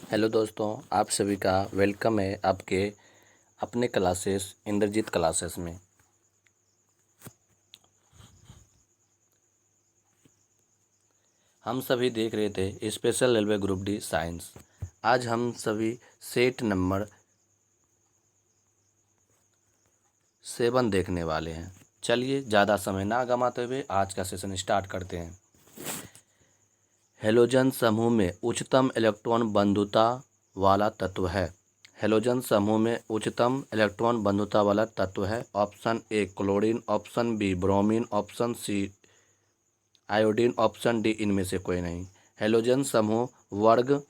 Hello दोस्तों, आप सभी का वेलकम है आपके अपने क्लासेस इंद्रजीत क्लासेस में। हम सभी देख रहे थे special railway group D science. आज हम सभी सेट नंबर 7 देखने वाले हैं। चलिए ज़्यादा समय ना गंवाते हुए आज का सेशन स्टार्ट करते हैं। हेलोजन समूह में उच्चतम इलेक्ट्रॉन बंधुता वाला तत्व है। हेलोजन समूह में उच्चतम इलेक्ट्रॉन बंधुता वाला तत्व है। Option A chlorine, option B bromine, option C iodine, option D इनमें से कोई नहीं। हेलोजन समूह वर्ग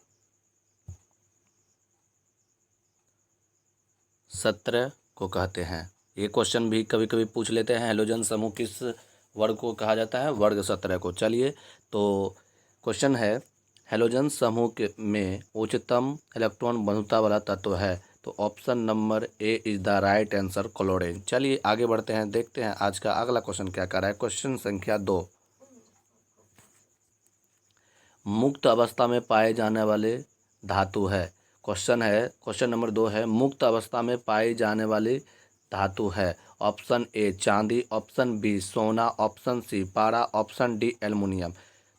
17 को कहते हैं। ये क्वेश्चन भी कभी कभी पूछ लेते हैं, हेलोजन समूह किस वर्ग को कहा जाता है? वर्ग 17 को। चलिए तो क्वेश्चन है, हेलोजन समूह के में उच्चतम इलेक्ट्रॉन बंधुता वाला तत्व है, तो option number A is the right answer chlorine. चलिए आगे बढ़ते हैं, देखते हैं आज का अगला क्वेश्चन क्या कर रहा है। क्वेश्चन संख्या 2, मुक्त अवस्था में पाए जाने वाले धातु है। क्वेश्चन नंबर 2 है, मुक्त अवस्था में पाई जाने वाली धातु है। ऑप्शन ए चांदी, ऑप्शन बी सोना, ऑप्शन सी पारा, ऑप्शन डी एल्युमिनियम।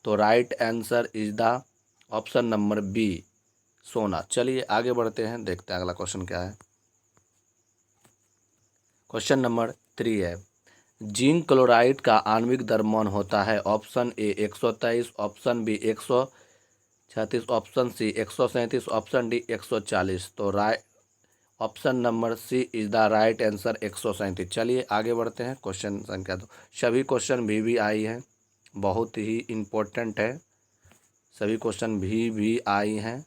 तो right answer is the option number B सोना। चलिए आगे बढ़ते हैं, देखते हैं अगला क्वेश्चन क्या है। क्वेश्चन नंबर 3 है, जिंक क्लोराइड का आणविक द्रव्यमान होता है। Option A 123, option B 136, option C 137, option D 140। तो option number C is the right answer 137। चलिए आगे बढ़ते हैं। क्वेश्चन संख्या 2, सभी क्वेश्चन भी आई हैं, बहुत ही इम्पोर्टेंट है। सभी क्वेश्चन भी आई हैं,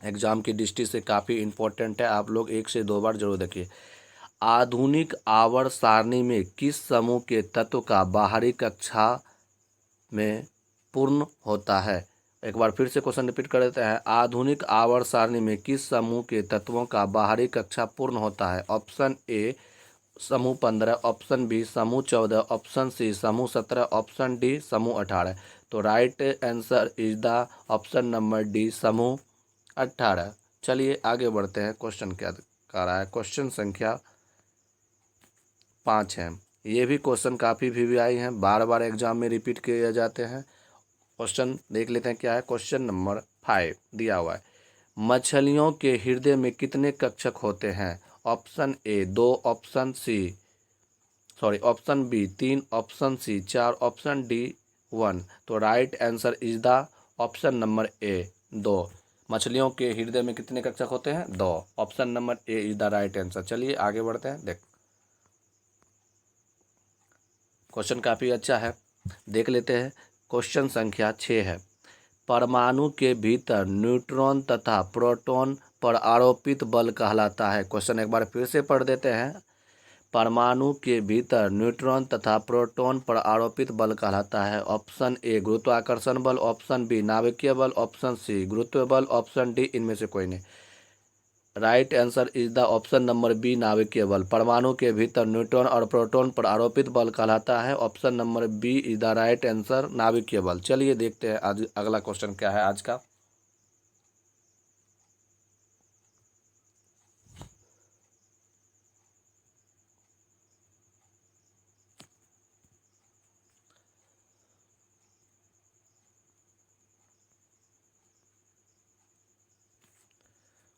एग्जाम की दृष्टि से काफ़ी इम्पोर्टेंट है। आप लोग 1 से 2 बार जरूर देखिए। आधुनिक आवर्त सारणी में किस समूह के तत्व का बाहरी कक्षा में पूर्ण होता है? एक बार फिर से क्वेश्चन रिपीट कर देते हैं। आधुनिक आवर्त सारणी में किस समूह के तत्वों का बाहरी कक्षा पूर्ण होता है? ऑप्शन ए समूह 15, ऑप्शन बी समूह 14, ऑप्शन सी समूह 17, ऑप्शन डी समूह 18। तो right answer is the option number D समूह 18। चलिए आगे बढ़ते हैं। क्वेश्चन क्या कर रहा है? क्वेश्चन संख्या 5 है। ये भी क्वेश्चन काफ़ी भी आई हैं, बार बार एग्जाम में रिपीट किए जाते हैं। क्वेश्चन देख लेते हैं क्या है। क्वेश्चन नंबर 5 दिया हुआ है, मछलियों के हृदय में कितने कक्षक होते हैं? Option A 2, option B 3, option C 4, option D 1। तो right answer is the option number A 2। मछलियों के हृदय में कितने कक्षक होते हैं? 2। Option number A is the right answer. चलिए आगे बढ़ते हैं, क्वेश्चन काफ़ी अच्छा है, देख लेते हैं। क्वेश्चन संख्या 6 है, परमाणु के भीतर न्यूट्रॉन तथा प्रोटॉन पर आरोपित बल कहलाता है। क्वेश्चन एक बार फिर से पढ़ देते हैं। परमाणु के भीतर न्यूट्रॉन तथा प्रोटॉन पर आरोपित बल कहलाता है। ऑप्शन ए गुरुत्वाकर्षण बल, ऑप्शन बी नाभिकीय बल, ऑप्शन सी गुरुत्व बल, ऑप्शन डी इनमें से कोई नहीं। Right answer is the option number B नाभिकीय बल। परमाणु के भीतर न्यूट्रॉन और प्रोटॉन पर आरोपित बल कहलाता है। Option number B is the right answer नाभिकीय बल। चलिए देखते हैं आज अगला क्वेश्चन क्या है आज का।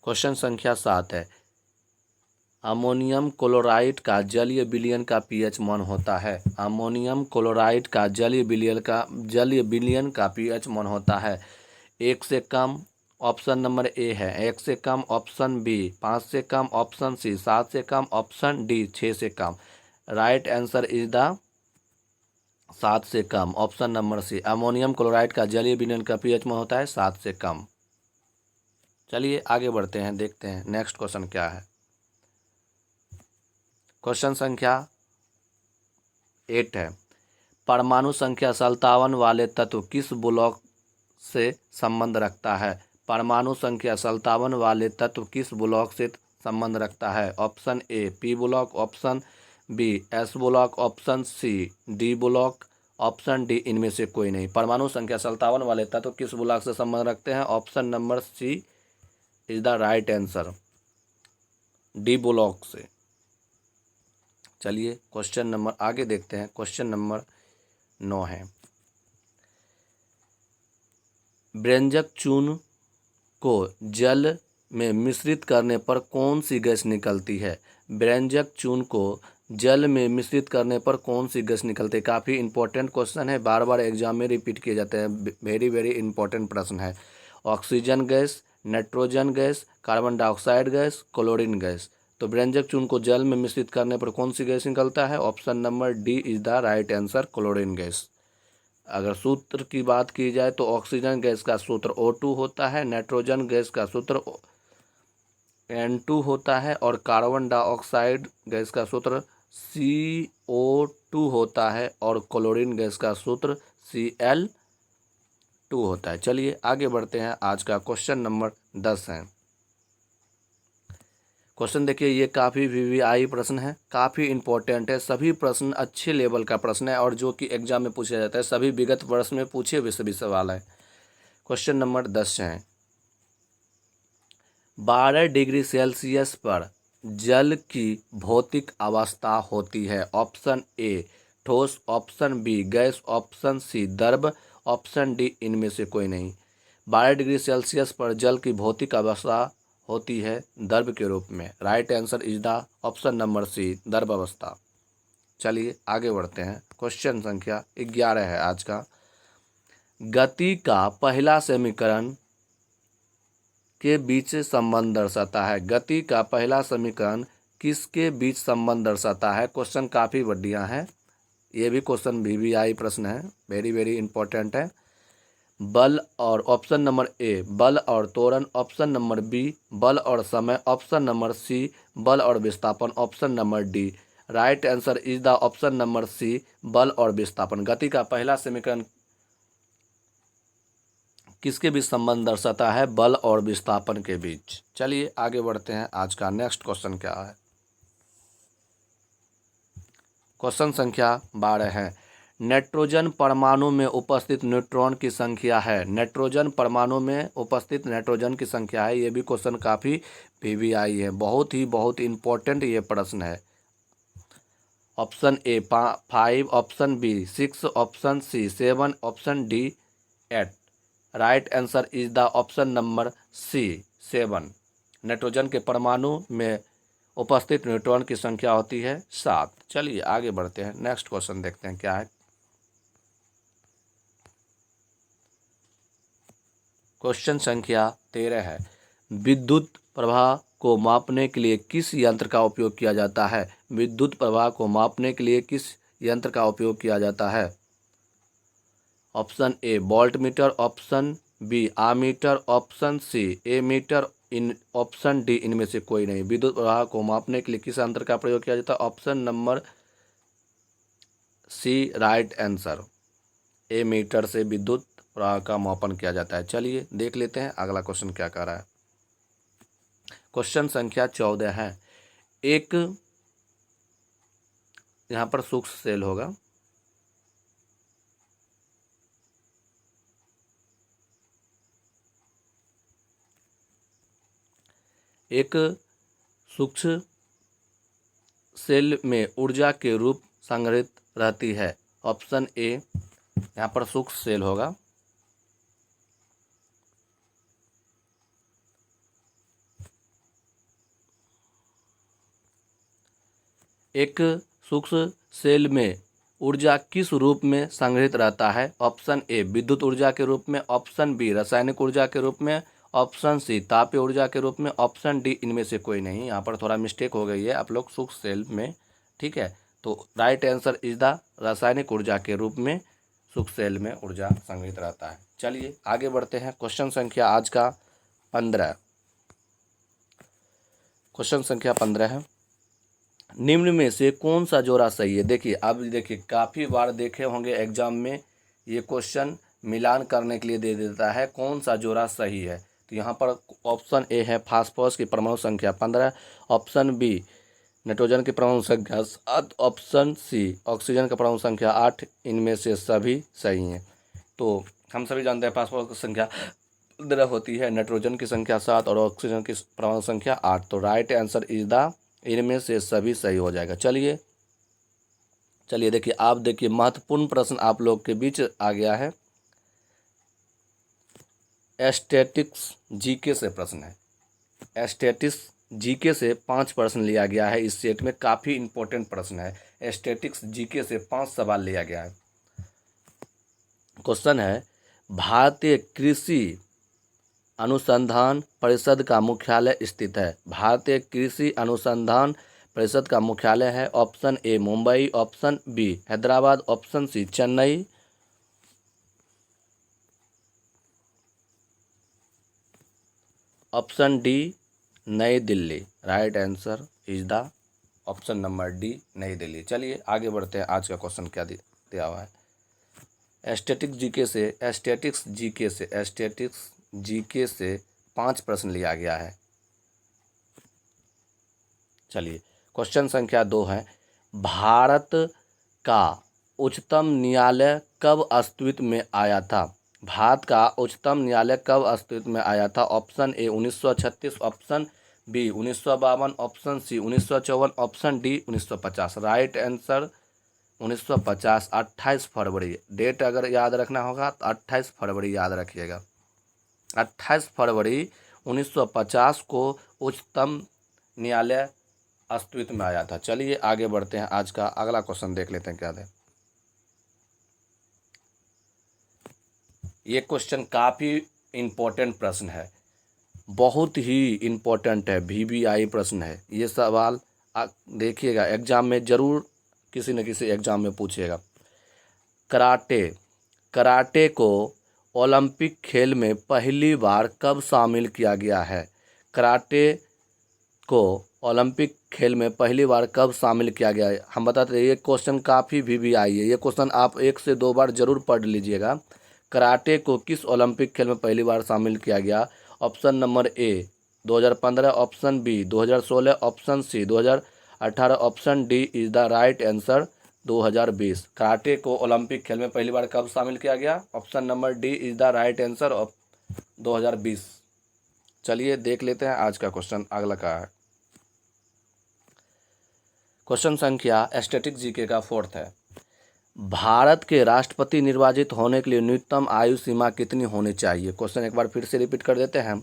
क्वेश्चन संख्या 7 है, अमोनियम क्लोराइड का जलीय विलयन का पीएच मान होता है। अमोनियम क्लोराइड का जलीय विलयन का पीएच मान होता है 1 से कम, ऑप्शन नंबर ए है 1 से कम, ऑप्शन बी 5 से कम, ऑप्शन सी 7 से कम, ऑप्शन डी 6 से कम। राइट आंसर इज द 7 से कम, option number C. Ammonium chloride का जलीय विलयन का पीएच मान होता है 7 से कम। चलिए आगे बढ़ते हैं, देखते हैं नेक्स्ट क्वेश्चन क्या है। क्वेश्चन संख्या 8 है, परमाणु संख्या 57 वाले तत्व किस ब्लॉक से संबंध रखता है? परमाणु संख्या 57 वाले तत्व किस ब्लॉक से संबंध रखता है? Option A P block, option B S block, option C D block, option D इनमें से कोई नहीं। परमाणु संख्या 57 वाले तत्व किस बुलाक से संबंध रखते हैं? Option number C is the right answer, D block से। चलिए क्वेश्चन नंबर आगे देखते हैं। क्वेश्चन नंबर 9 है, व्यंजक चूर्ण को जल में मिश्रित करने पर कौन सी गैस निकलती है? व्यंजक चूर्ण को जल में मिश्रित करने पर कौन सी गैस निकलती है? काफ़ी इंपॉर्टेंट क्वेश्चन है, बार बार एग्जाम में रिपीट किए जाते हैं, वेरी वेरी इंपॉर्टेंट प्रश्न है। Oxygen gas, nitrogen gas, carbon dioxide gas, chlorine gas. तो व्यंजक चूर्ण को जल में मिश्रित करने पर कौन सी गैस निकलता है? Option number D is the right answer, chlorine gas. अगर सूत्र की बात की जाए तो ऑक्सीजन गैस का सूत्र O2 होता है, नाइट्रोजन गैस का सूत्र N2 होता है और कार्बन डाइऑक्साइड गैस का सूत्र CO2 होता है और क्लोरीन गैस का सूत्र Cl2 होता है। चलिए आगे बढ़ते हैं। आज का क्वेश्चन नंबर 10 है। क्वेश्चन देखिए, ये काफ़ी VVI प्रश्न है, काफ़ी इंपॉर्टेंट है, सभी प्रश्न अच्छे लेवल का प्रश्न है और जो कि एग्जाम में पूछा जाता है, सभी विगत वर्ष में पूछे हुए सभी सवाल है। क्वेश्चन नंबर 10 है, 12 डिग्री सेल्सियस पर जल की भौतिक अवस्था होती है? ऑप्शन ए ठोस, option B gas, option C द्रव, ऑप्शन डी इनमें से कोई नहीं। 12 डिग्री सेल्सियस पर जल की भौतिक अवस्था होती है द्रव के रूप में। Right answer is the option number C, द्रव अवस्था। चलिए आगे बढ़ते हैं। क्वेश्चन संख्या 11 है आज का, गति का पहला समीकरण के बीच संबंध दर्शाता है? गति का पहला समीकरण किसके बीच संबंध दर्शाता है? क्वेश्चन काफ़ी बढ़िया है, ये भी क्वेश्चन VVI प्रश्न है, वेरी वेरी इंपॉर्टेंट है। बल और ऑप्शन नंबर ए बल और त्वरण, ऑप्शन नंबर बी बल और समय, ऑप्शन नंबर सी बल और विस्थापन, option number D. Right answer is the option number C, बल और विस्थापन। गति का पहला समीकरण किसके बीच संबंध दर्शाता है? बल और विस्थापन के बीच। चलिए आगे बढ़ते हैं। आज का नेक्स्ट क्वेश्चन क्या है? क्वेश्चन संख्या 12 है, नाइट्रोजन परमाणु में उपस्थित न्यूट्रॉन की संख्या है? नाइट्रोजन परमाणु में उपस्थित नाइट्रोजन की संख्या है, ये भी क्वेश्चन काफ़ी VVI है, बहुत ही इंपॉर्टेंट ये प्रश्न है। Option A 5, option B 6, option C 7, option D 8। Right answer is the option number C 7। Nitrogen के परमाणु में उपस्थित न्यूट्रॉन की संख्या होती है 7। चलिए आगे बढ़ते हैं, नेक्स्ट क्वेश्चन देखते हैं क्या है। क्वेश्चन संख्या 13 है, विद्युत प्रवाह को मापने के लिए किस यंत्र का उपयोग किया जाता है? विद्युत प्रवाह को मापने के लिए किस यंत्र का उपयोग किया जाता है? Option A voltmeter, option B ammeter, option C ammeter, option D इनमें से कोई नहीं। विद्युत प्रवाह को मापने के लिए किस यंत्र का प्रयोग किया जाता है? Option number C right answer, ammeter से विद्युत प्रवाह का मापन किया जाता है। चलिए देख लेते हैं अगला क्वेश्चन क्या कह रहा है। क्वेश्चन संख्या 14 है, एक यहाँ पर सूक्ष्म सेल होगा, एक सूक्ष्म सेल में ऊर्जा के रूप संग्रहित रहती है? ऑप्शन ए यहाँ पर सूक्ष्म सेल होगा, एक सूक्ष्म सेल में ऊर्जा किस रूप में संग्रहित रहता है? ऑप्शन ए विद्युत ऊर्जा के रूप में, ऑप्शन बी रासायनिक ऊर्जा के रूप में, ऑप्शन सी तापीय ऊर्जा के रूप में, ऑप्शन डी इनमें से कोई नहीं। यहाँ पर थोड़ा मिस्टेक हो गई है आप लोग, सूक्ष्म सेल में, ठीक है। तो राइट आंसर इज द रासायनिक ऊर्जा के रूप में सूक्ष्म सेल में ऊर्जा संग्रहित रहता है। चलिए आगे बढ़ते हैं। क्वेश्चन संख्या आज का 15, क्वेश्चन संख्या 15 है, निम्न में से कौन सा जोड़ा सही है? देखिए अब देखिए, काफ़ी बार देखे होंगे एग्जाम में, ये क्वेश्चन मिलान करने के लिए दे देता है कौन सा जोड़ा सही है। तो यहाँ पर ऑप्शन ए है फास्फोरस की परमाणु संख्या 15, ऑप्शन बी नाइट्रोजन की परमाणु संख्या 7, ऑप्शन सी। ऑक्सीजन का परमाणु संख्या 8, इनमें से सभी सही हैं। तो हम सभी जानते हैं फास्फोरस की संख्या 15 होती है, नाइट्रोजन की संख्या 7 और ऑक्सीजन की परमाणु संख्या 8। तो राइट आंसर इज द, इनमें से सभी सही हो जाएगा। चलिए देखिए, आप देखिए महत्वपूर्ण प्रश्न आप लोग के बीच आ गया है। एस्थेटिक्स जीके से प्रश्न है। एस्थेटिक्स जीके से 5 प्रश्न लिया गया है। इस सेट में काफ़ी इंपॉर्टेंट प्रश्न है। एस्थेटिक्स जीके से 5 सवाल लिया गया है। क्वेश्चन है, भारतीय कृषि अनुसंधान परिषद का मुख्यालय स्थित है। भारतीय कृषि अनुसंधान परिषद का मुख्यालय है। Option A Mumbai, option B Hyderabad, option C Chennai, option D New Delhi. Right answer is the option number D, New Delhi. चलिए आगे बढ़ते हैं। आज का क्वेश्चन क्या दिया हुआ है। एस्थेटिक्स जीके से 5 प्रश्न लिया गया है। चलिए क्वेश्चन संख्या 2 है, भारत का उच्चतम न्यायालय कब अस्तित्व में आया था। भारत का उच्चतम न्यायालय कब अस्तित्व में आया था। Option A 1936, option B 1952, option C 1954, option D 1950। Right answer 1950, 28 फरवरी। डेट अगर याद रखना होगा तो 28 फरवरी याद रखिएगा। 28 फरवरी 1950 को उच्चतम न्यायालय अस्तित्व में आया था। चलिए आगे बढ़ते हैं। आज का अगला क्वेश्चन देख लेते हैं क्या है। ये क्वेश्चन काफ़ी इम्पोर्टेंट प्रश्न है, बहुत ही इम्पोर्टेंट है, वीवीआई प्रश्न है। ये सवाल देखिएगा, एग्जाम में ज़रूर किसी न किसी एग्जाम में पूछेगा। कराटे को ओलंपिक खेल में पहली बार कब शामिल किया गया है। कराटे को ओलंपिक खेल में पहली बार कब शामिल किया गया है। हम बताते हैं ये क्वेश्चन काफ़ी वीवीआई है। ये क्वेश्चन आप 1 से 2 बार जरूर पढ़ लीजिएगा। कराटे को किस ओलंपिक खेल में पहली बार शामिल किया गया। Option number A 2015, option B 2016, option C 2018, option D is the right answer 2020। Karate को ओलंपिक खेल में पहली बार कब शामिल किया गया। Option number D is the right answer of 2020। चलिए देख लेते हैं आज का क्वेश्चन अगला का है। क्वेश्चन संख्या एस्थेटिक्स जीके का 4th है। भारत के राष्ट्रपति निर्वाचित होने के लिए न्यूनतम आयु सीमा कितनी होनी चाहिए। क्वेश्चन एक बार फिर से रिपीट कर देते हैं।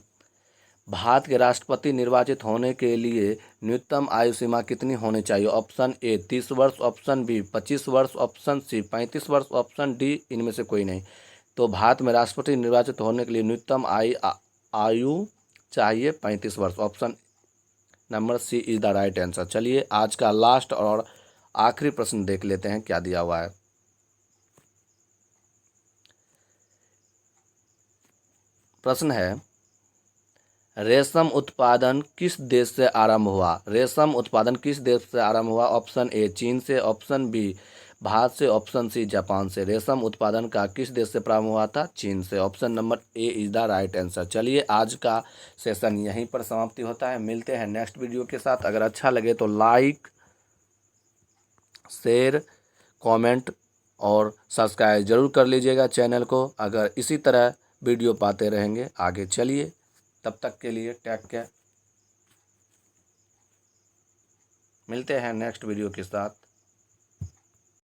भारत के राष्ट्रपति निर्वाचित होने के लिए न्यूनतम आयु सीमा कितनी होनी चाहिए। ऑप्शन ए 30 वर्ष, ऑप्शन बी 25 वर्ष, ऑप्शन सी 35 वर्ष, ऑप्शन डी इनमें से कोई नहीं। तो भारत में राष्ट्रपति निर्वाचित होने के लिए न्यूनतम आयु चाहिए 35 वर्ष। Option number C is the right answer. चलिए आज का लास्ट और आखिरी प्रश्न देख लेते हैं क्या दिया हुआ है। प्रश्न है, रेशम उत्पादन किस देश से आरंभ हुआ। रेशम उत्पादन किस देश से आरंभ हुआ। ऑप्शन ए चीन से, ऑप्शन बी भारत से, ऑप्शन सी जापान से। रेशम उत्पादन का किस देश से प्रारंभ हुआ था। चीन से। Option number A is the right answer. चलिए आज का सेशन यहीं पर समाप्ति होता है। मिलते हैं नेक्स्ट वीडियो के साथ। अगर अच्छा लगे तो लाइक, शेयर, कमेंट और सब्सक्राइब जरूर कर लीजिएगा चैनल को, अगर इसी तरह वीडियो पाते रहेंगे आगे। चलिए तब तक के लिए टेक केयर। मिलते हैं नेक्स्ट वीडियो के साथ।